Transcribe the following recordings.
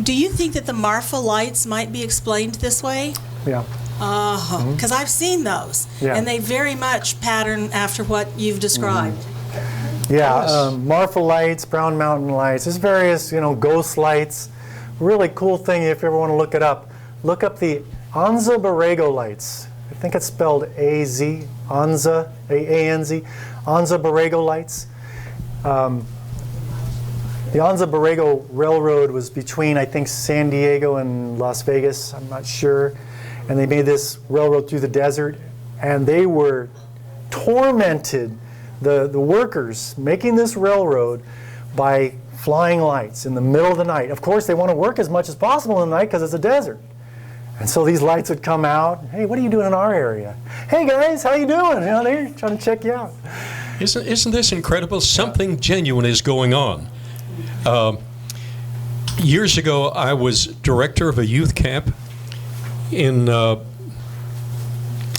Do you think that the Marfa Lights might be explained this way? Yeah. Because I've seen those, Yeah. and they very much pattern after what you've described. Yeah, Marfa Lights, Brown Mountain Lights. There's various, ghost lights. Really cool thing if you ever want to look it up. Look up the Anza Borrego lights. I think it's spelled A-Z, Anza, A-A-N-Z, Anza Borrego lights. The Anza Borrego Railroad was between, I think, San Diego and Las Vegas. I'm not sure. And they made this railroad through the desert, and they were tormented, the workers making this railroad, by flying lights in the middle of the night. Of course, they want to work as much as possible in the night because it's a desert. And so these lights would come out. Hey, what are you doing in our area? Hey guys, how you doing? They're trying to check you out. Isn't this incredible? Something genuine is going on. Years ago, I was director of a youth camp in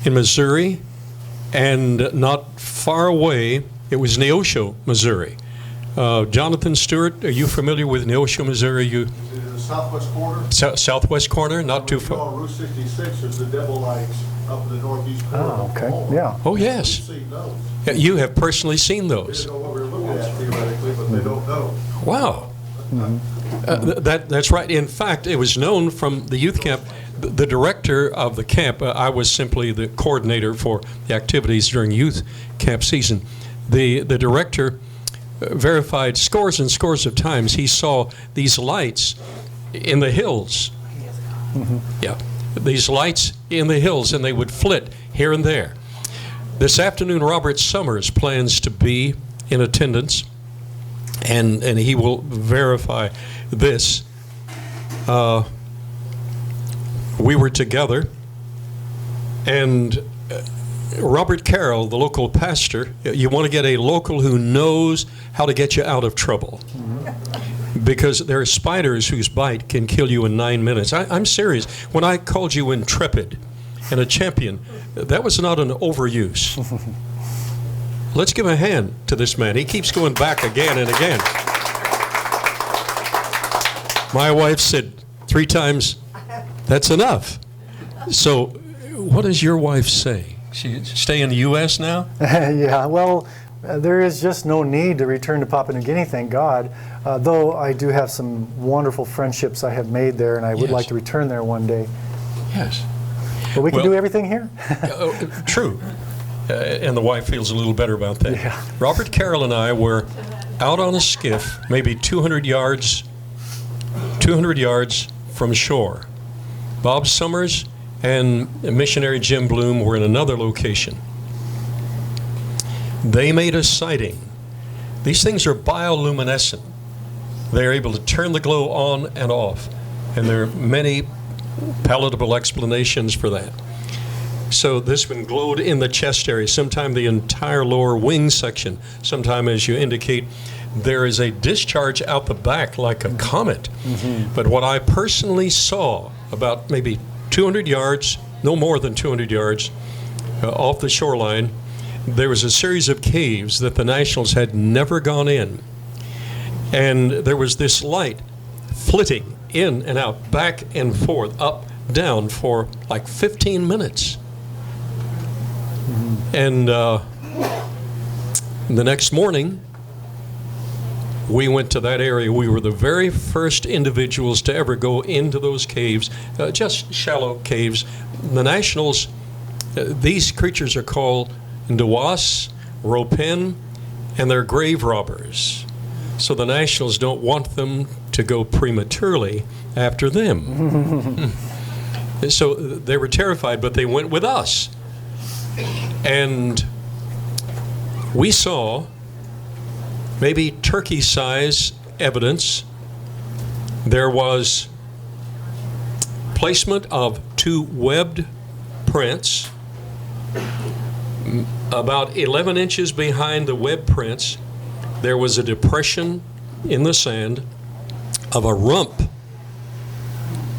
Missouri, and not far away, it was Neosho, Missouri. Jonathan Stewart, are you familiar with Neosho, Missouri? Is it in the southwest corner? Southwest corner, not too far. far. On Route 66, there's the Devil Lights up in the northeast corner. Oh, okay, yeah. Oh, yes. We've seen those. Yeah, you have personally seen They those. don't know what we're looking at theoretically, but they don't know. Wow. That's right. In fact, it was known from the youth camp. The director of the camp, I was simply the coordinator for the activities during youth camp season. The director verified scores and scores of times he saw these lights in the hills. Yeah, these lights in the hills, and they would flit here and there. This afternoon, Robert Summers plans to be in attendance, and he will verify this. We were together, and Robert Carroll, the local pastor, you want to get a local who knows how to get you out of trouble. Because there are spiders whose bite can kill you in 9 minutes. I'm serious. When I called you intrepid and a champion, that was not an overuse. Let's give a hand to this man. He keeps going back again and again. My wife said 3 times, that's enough. So what does your wife say? She stay in the U.S. now? Yeah, well, there is just no need to return to Papua New Guinea, thank God. Though I do have some wonderful friendships I have made there, and I would like to return there one day. Yes. But we can do everything here. True. And the wife feels a little better about that. Yeah. Robert Carroll and I were out on a skiff, maybe 200 yards from shore. Bob Summers and missionary Jim Bloom were in another location. They made a sighting. These things are bioluminescent. They're able to turn the glow on and off, and there are many palatable explanations for that. So this one glowed in the chest area, sometime the entire lower wing section. Sometime, as you indicate, there is a discharge out the back like a comet. But what I personally saw, about maybe 200 yards, no more than 200 yards off the shoreline, there was a series of caves that the Nationals had never gone in. And there was this light flitting in and out, back and forth, up, down for like 15 minutes. And the next morning, we went to that area. We were the very first individuals to ever go into those caves, just shallow caves. The Nationals, these creatures are called Ndawas, Ropin, and they're grave robbers. So the Nationals don't want them to go prematurely after them. So they were terrified, but they went with us. And we saw maybe turkey-size evidence. There was placement of 2 webbed prints. About 11 inches behind the web prints, there was a depression in the sand of a rump.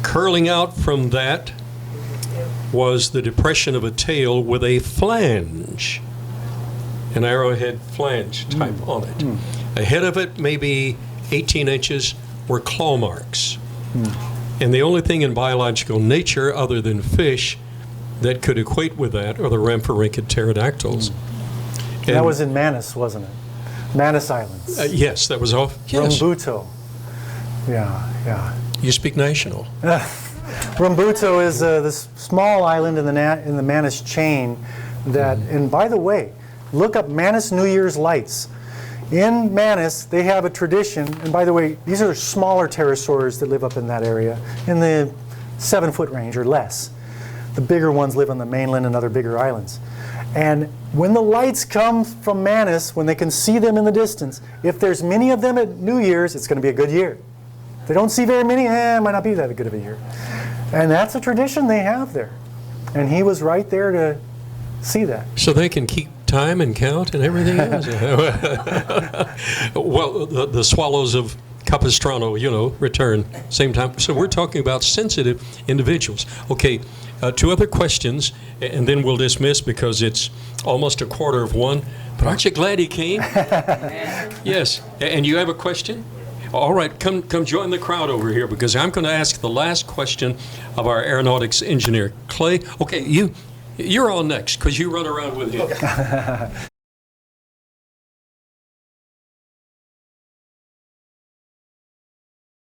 Curling out from that was the depression of a tail with a flange, an arrowhead flange type on it. Ahead of it, maybe 18 inches, were claw marks. And the only thing in biological nature other than fish that could equate with that are the ramphorhynchid pterodactyls. That was in Manus, wasn't it? Manus Islands. Yes, that was off. Yes. Rumbuto. Yeah. You speak national. Rumbuto is this small island in the Manus chain that, and by the way, look up Manus New Year's lights. In Manus, they have a tradition, and by the way, these are smaller pterosaurs that live up in that area, in the 7-foot range or less. The bigger ones live on the mainland and other bigger islands. And when the lights come from Manus, when they can see them in the distance, if there's many of them at New Year's, it's going to be a good year. If they don't see very many, it might not be that good of a year. And that's a tradition they have there. And he was right there to see that. So they can keep time and count and everything else. Well, the swallows of Capistrano, return same time. So we're talking about sensitive individuals. Okay, 2 other questions, and then we'll dismiss because it's almost 1:15. But aren't you glad he came? Yes. And you have a question? All right, come join the crowd over here because I'm going to ask the last question of our aeronautics engineer, Clay. Okay, you're on next because you run around with him.